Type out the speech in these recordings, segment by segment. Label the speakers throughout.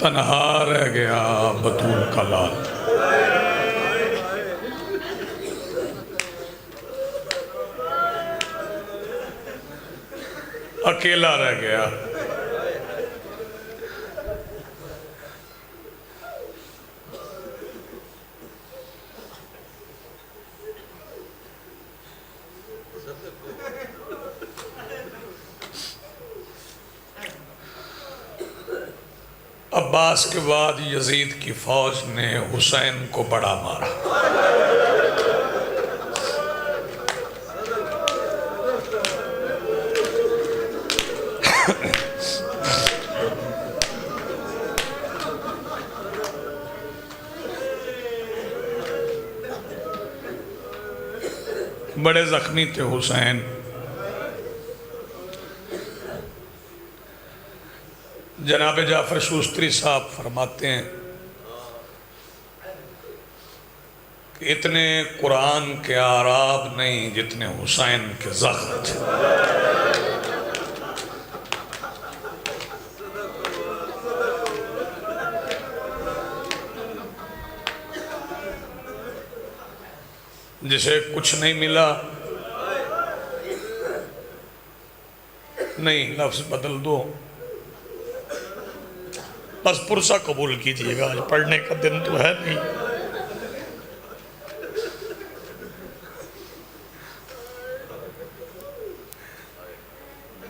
Speaker 1: तन्हा रह गया बतूल का लाल। अकेला रह गया। अब्बास के बाद यजीद की फौज ने हुसैन को बड़ा मारा। बड़े जख्मी थे हुसैन। जनाब जाफर शूस्तरी साहब फरमाते हैं कि इतने कुरान के आराब नहीं जितने हुसैन के जख्म थे। जिसे कुछ नहीं मिला, नहीं लफ्ज बदल दो, बस पुरसा कबूल कीजिएगा, आज पढ़ने का दिन तो है नहीं।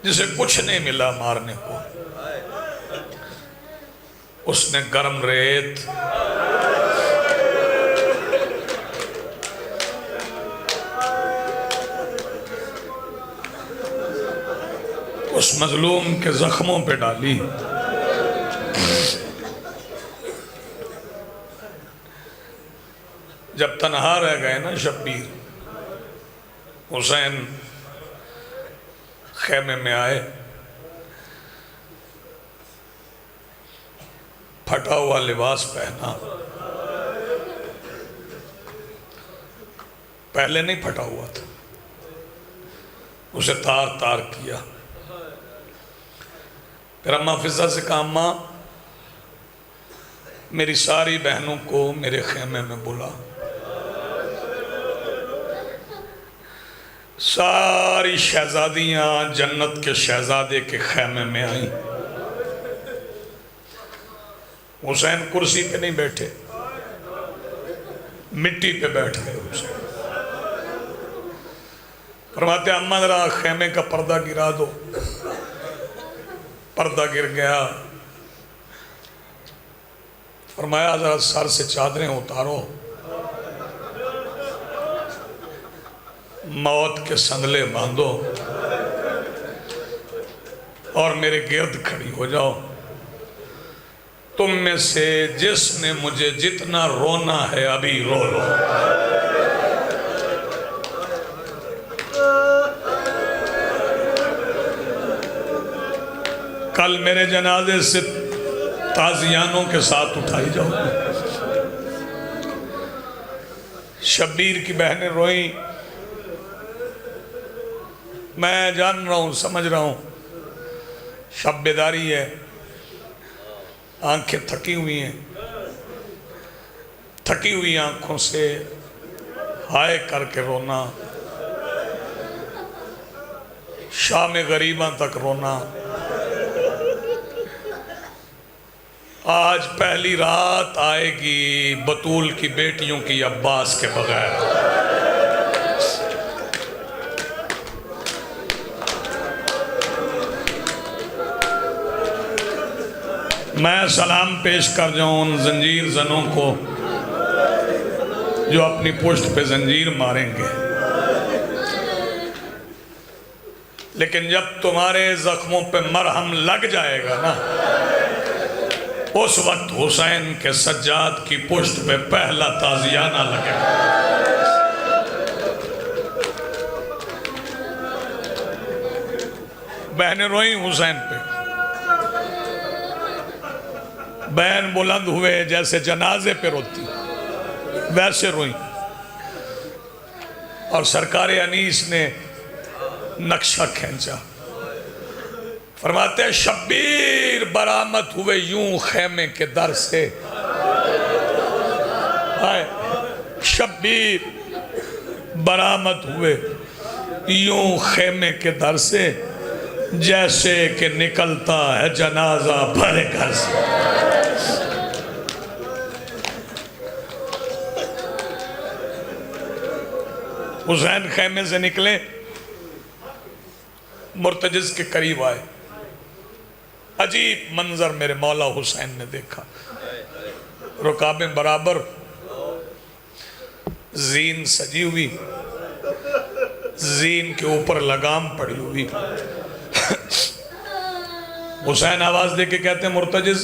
Speaker 1: जिसे कुछ नहीं मिला मारने को, उसने गर्म रेत उस मजलूम के जख्मों पे डाली। जब तन्हा रह गए ना शब्बीर, हुसैन खेमे में आए, फटा हुआ लिबास पहना। पहले नहीं फटा हुआ था, उसे तार तार किया। फिर अम्मा फिजा से कहा, अम्मा मेरी सारी बहनों को मेरे खेमे में बुला। सारी शहजादियां जन्नत के शहजादे के खेमे में आई। हुसैन कुर्सी पे नहीं बैठे, मिट्टी पे बैठ गए। हुसैन फरमाते, अम्मा जरा खेमे का पर्दा गिरा दो। पर्दा गिर गया। फरमाया जरा सर से चादरें उतारो, मौत के संदले बांधो और मेरे गिर्द खड़ी हो जाओ। तुम में से जिसने मुझे जितना रोना है अभी रो लो। कल मेरे जनाजे से ताजियानों के साथ उठाई जाओ। शब्बीर की बहनें रोई। मैं जान रहा हूँ, समझ रहा हूँ, शब बेदारी है, आंखें थकी हुई हैं। थकी हुई आंखों से हाय करके रोना, शाम गरीबा तक रोना। आज पहली रात आएगी बतूल की बेटियों की अब्बास के बगैर। मैं सलाम पेश कर जाऊं उन जंजीर जनों को जो अपनी पुश्त पे जंजीर मारेंगे, लेकिन जब तुम्हारे जख्मों पे मरहम लग जाएगा ना, उस वक्त हुसैन के सज्जाद की पुश्त पे पहला ताजियाना लगेगा। बहनें रोई हुसैन पे। बहन बुलंद हुए जैसे जनाजे पे रोती, वैसे रोई। और सरकार अनीस ने नक्शा खींचा। फरमाते हैं शब्बीर बरामद हुए यूं खेमे के दर से। शब्बीर बरामद हुए यूं खेमे के दर से, जैसे कि निकलता है जनाजा भरे घर से। हुसैन खेमे से निकले, मुर्तजिज के करीब आए। अजीब मंजर मेरे मौला हुसैन ने देखा। रुकाबें बराबर, जीन सजी हुई, जीन के ऊपर लगाम पड़ी हुई। हुसैन आवाज दे के कहते हैं मुर्तजिज,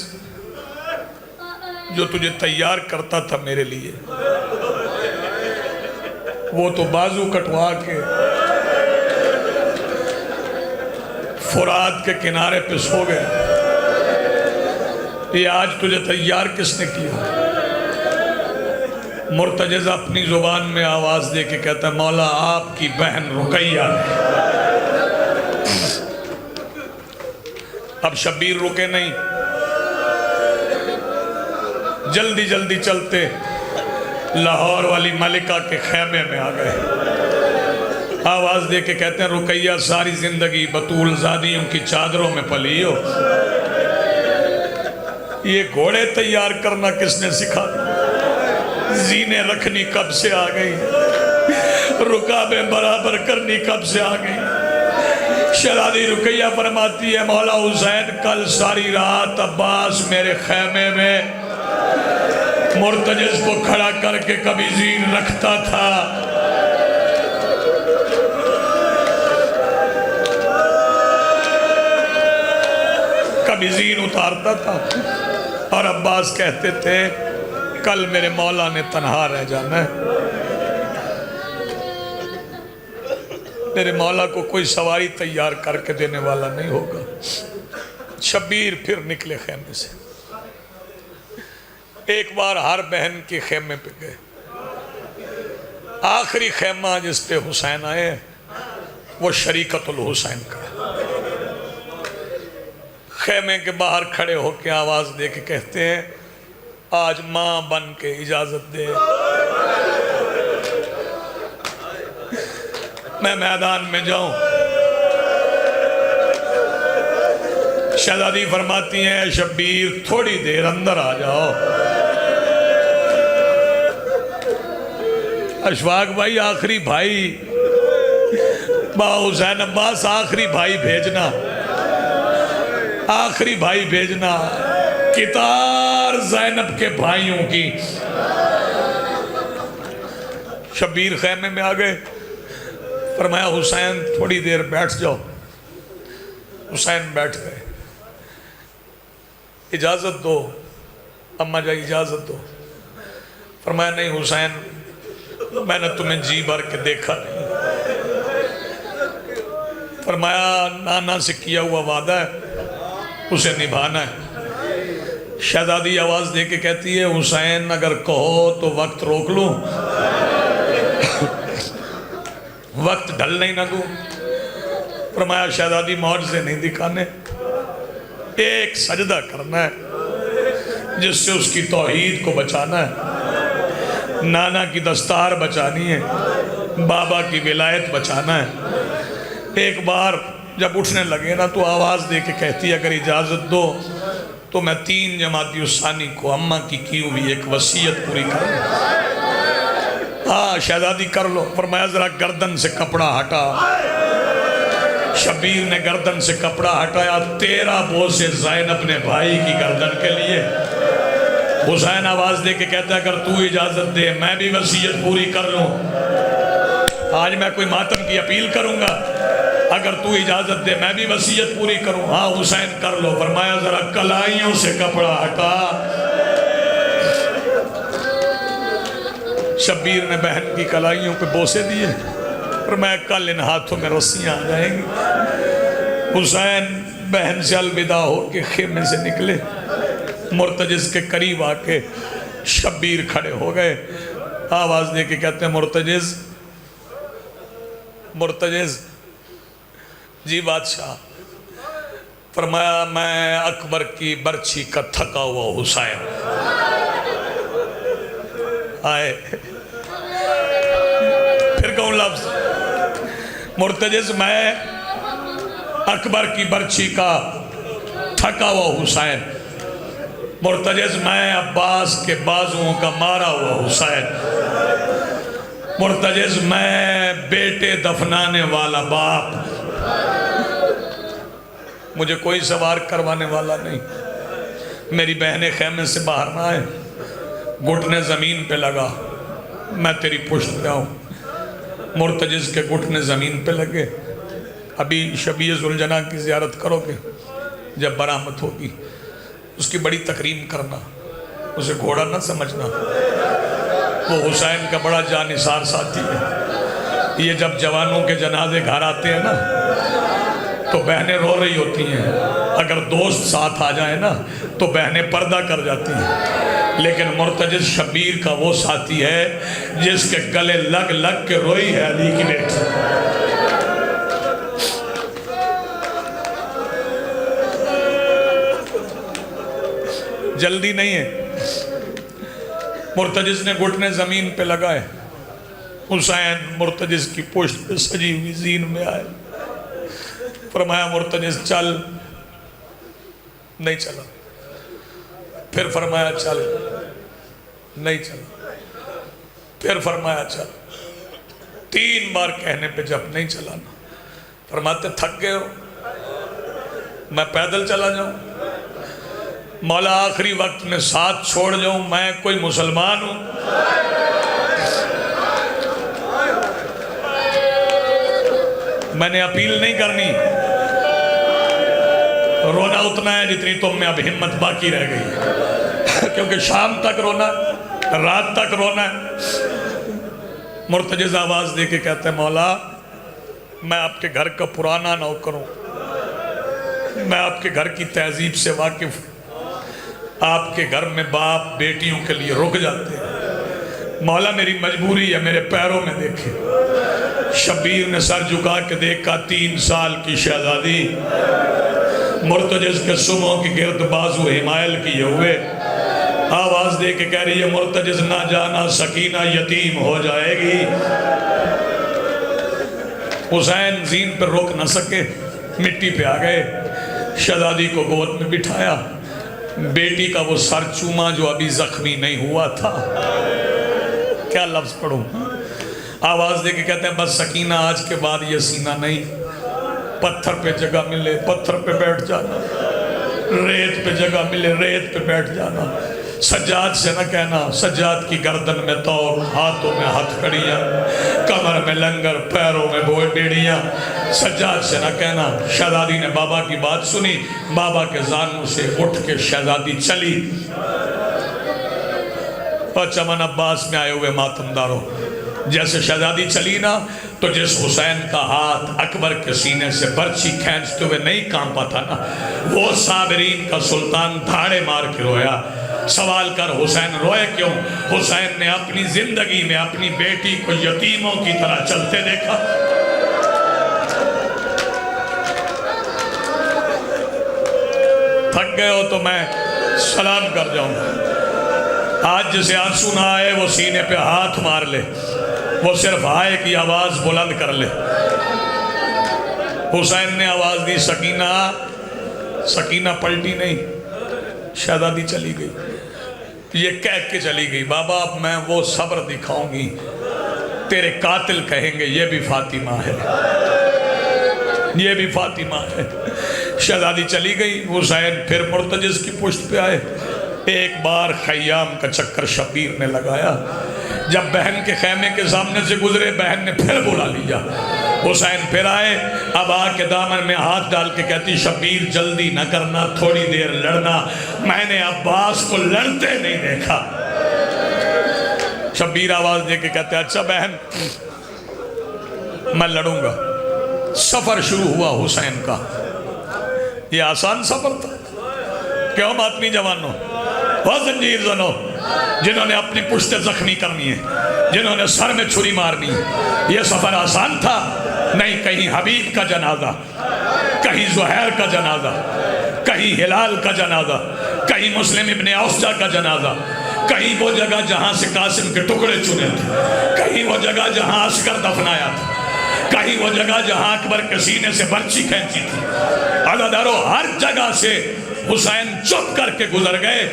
Speaker 1: जो तुझे तैयार करता था मेरे लिए, वो तो बाजू कटवा के फुरात के किनारे पे सो गए। ये आज तुझे तैयार किसने किया? मुर्तजिज अपनी जुबान में आवाज दे के कहता है मौला आपकी बहन रुकैया ने। अब शब्बीर रुके नहीं, जल्दी जल्दी चलते लाहौर वाली मलिका के खेमे में आ गए। आवाज दे के कहते हैं रुकैया सारी जिंदगी बतूल ज़ादियों की चादरों में पली हो, ये घोड़े तैयार करना किसने सिखा? जीने रखनी कब से आ गई, रुकाबें बराबर करनी कब से आ गई। शहज़ादी रुकैया फरमाती है मौला हुसैन कल सारी रात अब्बास मेरे खेमे में मुर्तजिज को खड़ा करके कभी जीन रखता था, कभी जीन उतारता था। और अब्बास कहते थे कल मेरे मौला ने तन्हा रह जाना है, मेरे मौला को कोई सवारी तैयार करके देने वाला नहीं होगा। शब्बीर फिर निकले खेमे से। एक बार हर बहन के खेमे पे गए। आखिरी खेमा जिस पे हुसैन आए वो शरीकतुल हुसैन का। खेमे के बाहर खड़े होकर आवाज दे के कहते हैं आज मां बन के इजाजत दे, मैं मैदान में जाऊं। शहज़ादी फरमाती हैं शब्बीर थोड़ी देर अंदर आ जाओ। अशफाक भाई आखिरी भाई बा हुसैन अब्बास आखिरी भाई भेजना, आखिरी भाई भेजना कितार ज़ैनब के भाइयों की। शब्बीर खेमे में आ गए। फरमाया हुसैन थोड़ी देर बैठ जाओ। हुसैन बैठ गए। इजाज़त दो अम्मा जान, इजाज़त दो। फरमाया नहीं हुसैन मैंने तुम्हें जी भर के देखा नहीं। फरमाया नाना से किया हुआ वादा है उसे निभाना है। शहज़ादी आवाज दे के कहती है हुसैन अगर कहो तो वक्त रोक लूं, वक्त ढल नहीं ना दूं। फरमाया शहज़ादी मौज से नहीं दिखाने, एक सजदा करना है जिससे उसकी तौहीद को बचाना है, नाना की दस्तार बचानी है, बाबा की विलायत बचाना है। एक बार जब उठने लगे ना तो आवाज़ दे के कहती है अगर इजाज़त दो तो मैं 3 जमाती उसानी को अम्मा की हुई एक वसीयत पूरी कर लूँ। हाँ शहज़ादी कर लो। फरमाया ज़रा गर्दन से कपड़ा हटा। शब्बीर ने गर्दन से कपड़ा हटाया। 13 बोझे ज़ैनब ने भाई की गर्दन के लिए। हुसैन आवाज़ दे के कहता है अगर तू इजाज़त दे मैं भी वसीयत पूरी कर लूँ। आज मैं कोई मातम की अपील करूँगा, अगर तू इजाजत दे मैं भी वसीयत पूरी करूं। हाँ हुसैन कर लो। फरमाया जरा कलाइयों से कपड़ा हटा। शब्बीर ने बहन की कलाइयों पे बोसे दिए। फरमाया कल इन हाथों में रस्सियां आ जाएंगी। हुसैन बहन से अलविदा होके खेमे से निकले। मुर्तजिज के करीब आके शब्बीर खड़े हो गए। आवाज दे के कहते हैं मुर्तजिज, मुर्तजिज जी बादशाह फरमाया मैं अकबर की बर्छी का थका हुआ हुसैन। आए फिर कहूँ लफ्ज, मुर्तजिज मैं अकबर की बर्छी का थका हुआ हुसैन, मुर्तजिज मैं अब्बास के बाजुओं का मारा हुआ हुसैन, मुर्तजिज मैं बेटे दफनाने वाला बाप, मुझे कोई सवार करवाने वाला नहीं। मेरी बहनें खेमे से बाहर ना आए, घुटने ज़मीन पे लगा, मैं तेरी पुश्त पे आऊँ। मुर्तजिज के घुटने ज़मीन पे लगे। अभी शबीए ज़ुलजना की ज़ियारत करोगे, जब बरामद होगी उसकी बड़ी तकरीम करना, उसे घोड़ा ना समझना, वो हुसैन का बड़ा जानिसार साथी है। ये जब जवानों के जनाजे घर आते हैं ना तो बहनें रो रही होती हैं, अगर दोस्त साथ आ जाए ना तो बहनें पर्दा कर जाती हैं, लेकिन मुर्तजिज शबीर का वो साथी है जिसके गले लग लग के रोई है अली की बेटी। जल्दी नहीं है। मुर्तजिज ने घुटने जमीन पे लगाए, हुसैन मुर्तजिज की पुश्त पे सजी हुई जीन में आए। फरमाया मुर्तजिज चल, नहीं चला। फिर फरमाया चल, नहीं चला। फिर फरमाया चल। 3 बार कहने पे जब नहीं चला ना, फरमाते थक गए हो, मैं पैदल चला जाऊं, मौला आखिरी वक्त में साथ छोड़ जाऊं, मैं कोई मुसलमान हूं? मैंने अपील नहीं करनी, रोना उतना है जितनी तुम में अब हिम्मत बाकी रह गई क्योंकि शाम तक रोना, रात तक रोना है। मुर्तजिज आवाज दे के कहते हैं मौला मैं आपके घर का पुराना नौकर हूं, मैं आपके घर की तहजीब से वाकिफ, आपके घर में बाप बेटियों के लिए रुक जाते हैं, मौला मेरी मजबूरी है, मेरे पैरों में देखे। शबीर ने सर झुका के देखा, 3 साल की शहजादी मुर्तजिज के सुमों की गिरद बाजू हिमायल किए हुए, आवाज दे के कह रही है मुर्तजिज ना जाना, सकीना यतीम हो जाएगी। हुसैन जीन पर रोक न सके, मिट्टी पे आ गए, शहजादी को गोद में बिठाया, बेटी का वो सर चूमा जो अभी जख्मी नहीं हुआ था। क्या लफ्ज पढ़ूं? आवाज दे के कहते हैं बस सकीना आज के बाद ये सीना नहीं, पत्थर पे जगह मिले पत्थर पे बैठ जाना, रेत पे जगह मिले रेत पे बैठ जाना। सज्जाद से न कहना, सज्जाद की गर्दन में तौर, हाथों में हथकड़ियाँ, कमर में लंगर, पैरों में बोए बेड़ियाँ। सज्जाद से न कहना। शहजादी ने बाबा की बात सुनी, बाबा के जानों से उठ के शहजादी चली। और चमन अब्बास में आए हुए मातमदारों, जैसे शहजादी चली ना तो जिस हुसैन का हाथ अकबर के सीने से बर्छी खींचते हुए नहीं कांपा था ना, वो साबरीन का सुल्तान धाड़े मार के रोया। सवाल कर हुसैन रोए क्यों? हुसैन ने अपनी जिंदगी में अपनी बेटी को यतीमों की तरह चलते देखा। थक गए हो तो मैं सलाम कर जाऊंगा। आज जिसे आंसू ना आए वो सीने पे हाथ मार ले, वो सिर्फ आए की आवाज बुलंद कर ले। हुसैन ने आवाज दी सकीना, सकीना पलटी नहीं, शहजादी चली गई। ये कह के चली गई बाबा अब मैं वो सब्र दिखाऊंगी, तेरे कातिल कहेंगे ये भी फातिमा है, ये भी फातिमा है। शहजादी चली गई, हुसैन फिर मुर्तजिज की पुश्त पे आए। एक बार खयाम का चक्कर शबीर ने लगाया, जब बहन के खेमे के सामने से गुजरे बहन ने फिर बुला लिया। हुसैन फिर आए, अब आके दामन में हाथ डाल के कहती शबीर जल्दी न करना, थोड़ी देर लड़ना, मैंने अब्बास को लड़ते नहीं देखा। शबीर आवाज दे के कहते अच्छा बहन मैं लड़ूंगा। सफर शुरू हुआ हुसैन का। ये आसान सफर था? क्यों मातमी जवानों, वह जंजीर जनो जिन्होंने अपनी पुश्ते जख्मी करनी है, जिन्होंने सर में छुरी मारनी है, यह सफर आसान था? नहीं, कहीं हबीब का जनाजा, कहीं ज़ुहैर का जनाजा, कहीं हिलाल का जनाजा, कहीं मुस्लिम इब्ने औसजा का जनाजा, कहीं वो जगह जहाँ से कासिम के टुकड़े चुने थे, कहीं वो जगह जहाँ असगर दफनाया था, कहीं वो जगह जहाँ अकबर के सीने से बर्ची खींची थी। अदादारो हर जगह से हुसैन चुप करके गुजर गए,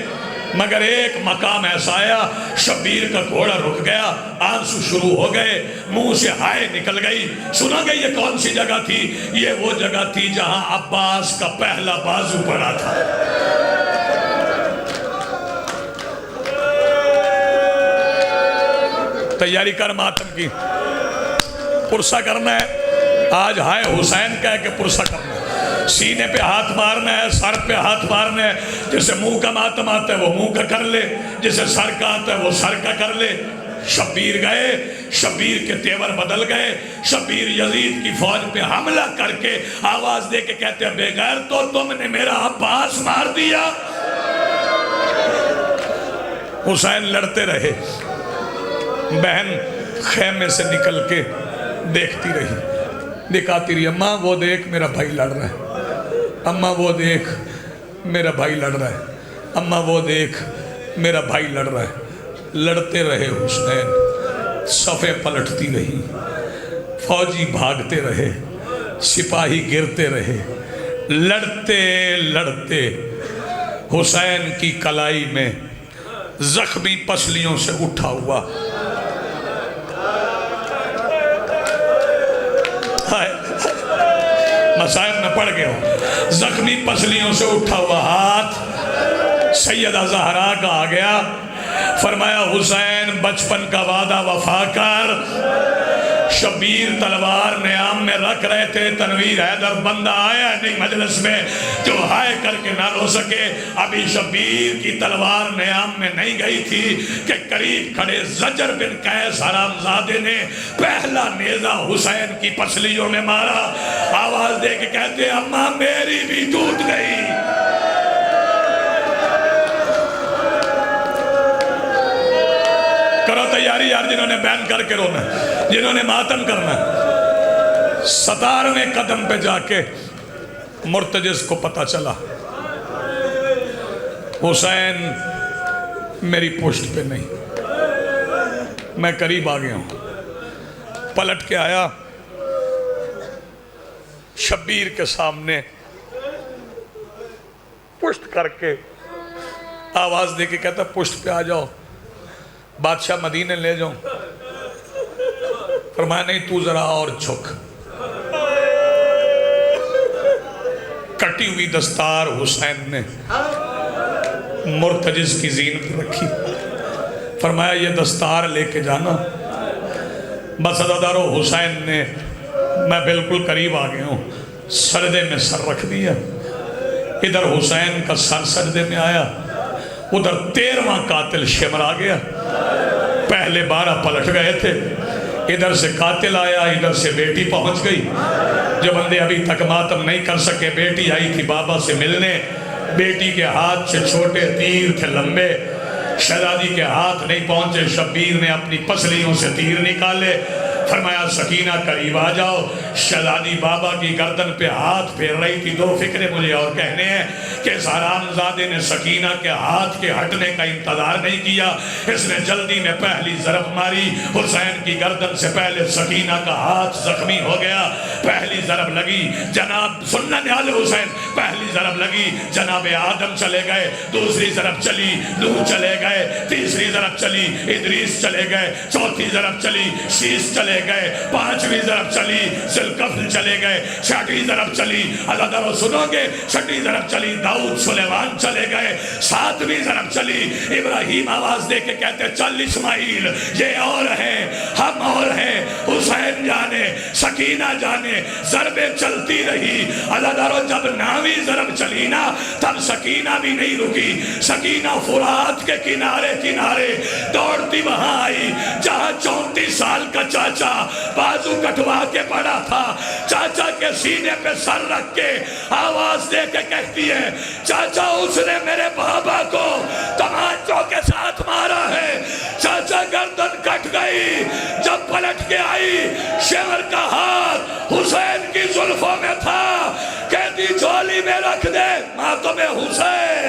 Speaker 1: मगर एक मकाम ऐसा आया, शब्बीर का घोड़ा रुक गया, आंसू शुरू हो गए, मुंह से हाय निकल गई। सुनोगे ये कौन सी जगह थी? ये वो जगह थी जहां अब्बास का पहला बाजू पड़ा था। तैयारी कर मातम की, पुरसा करना है। आज हाय हुसैन कह के पुरसा करना है, सीने पे हाथ मारना है, सर पे हाथ मारना है। जिसे मुंह का मातम आता है वो मुंह का कर ले, जिसे सर का आता है वो सर का कर ले। शब्बीर गए, शब्बीर के तेवर बदल गए। शब्बीर यजीद की फौज पे हमला करके आवाज दे के कहते हैं, बेगैर तो तुमने मेरा अब्बास मार दिया। हुसैन लड़ते रहे, बहन खेमे से निकल के देखती रही, दिखाती रही, अम्मा वो देख मेरा भाई लड़ रहा है, अम्मा वो देख मेरा भाई लड़ रहा है, अम्मा वो देख मेरा भाई लड़ रहा है। लड़ते रहे हुसैन, सफ़े पलटती रही, फौजी भागते रहे, सिपाही गिरते रहे। लड़ते लड़ते हुसैन की कलाई में जख्मी पसलियों से उठा हुआ मसाइब में पड़ गया, जख्मी पसलियों से उठा हुआ हाथ सैयदा ज़हरा का आ गया। फरमाया, हुसैन बचपन का वादा वफा कर। शब्बीर तलवार न्याम में रख रहे थे, तनवीर हैदर बंदा आया नहीं मजलिस में जो हाय करके ना रो सके। अभी शब्बीर की तलवार न्याम में नहीं गई थी कि करीब खड़े जजर बिन कैस हरामजादे ने पहला नेजा हुसैन की पसलियों में मारा। आवाज दे के कहते, अम्मा मेरी भी टूट गई। करो तैयारी यार, जिन्होंने बैन करके रोना, जिन्होंने मातम करना। 17वें कदम पे जाके मुर्तजिज को पता चला हुसैन मेरी पुष्ट पे नहीं। मैं करीब आ गया हूं, पलट के आया, शब्बीर के सामने पुष्ट करके आवाज दे के कहता, पुष्ट पे आ जाओ, बादशाह मदीने ले जाऊं। फरमाया, नहीं तू जरा और झुक। कटी हुई दस्तार हुसैन ने मुर्तजिज की जीन पर रखी। फरमाया, ये दस्तार लेके जाना। बस अदादारो हुसैन ने, मैं बिल्कुल करीब आ गया हूँ, सरदे में सर रख दिया। इधर हुसैन का सर सरदे में आया, उधर 13वां कातिल शिमर आ गया। पहले 12 पलट गए थे, इधर से कातिल आया, इधर से बेटी पहुंच गई। जो बंदे अभी तक मातम नहीं कर सके, बेटी आई थी बाबा से मिलने, बेटी के हाथ से छोटे तीर थे लंबे, शहजादी के हाथ नहीं पहुंचे। शब्बीर ने अपनी पसलियों से तीर निकाले। फरमाया, सकीना करीब आ जाओ। शहजादी बाबा की गर्दन पे हाथ फेर रही थी। 2 फिक्रे मुझे और कहने हैं कि हरामजादे ने सकीना के हाथ के हटने का इंतजार नहीं किया, इसने जल्दी में पहली जरब मारी। हुसैन की गर्दन से पहले सकीना का हाथ जख्मी हो गया। पहली जरब लगी, जनाब सुनने वाले हुसैन, पहली जरब लगी, जनाब आदम चले गए। दूसरी जरब चली, नूह चले गए। तीसरी जरब चली, इदरीस चले गए। चौथी जरब चली, शीश चले गए। 5वीं जरब चली, जुल्कफ्ल चले गए। 6वीं जरब चली, अल्लाह सुनोगे, 6वीं जरब चली, दाऊद सुलेमान चले गए। 7वीं जरब चली, इब्राहिम आवाज दे के कहते, चल इस्माइल, ये और है, हम और हैं। हुसैन जाने, सकीना जाने, जरबें चलती रही। अल्लाह जब 9वीं जरब चली ना, तब सकीना भी नहीं रुकी। सकीना फुरात के किनारे किनारे दौड़ती वहां आई जहां 34 साल का चाचा बाजू कटवा के पड़ा था। चाचा के सीने पे सर रख के आवाज दे के कहती है, चाचा उसने मेरे बाबा को तमाचों के साथ मारा है। चाचा गर्दन कट गई। जब पलट के आई, शेर का हाथ हुसैन की जुल्फों में था कि झोली में रख दे मातम हुसैन।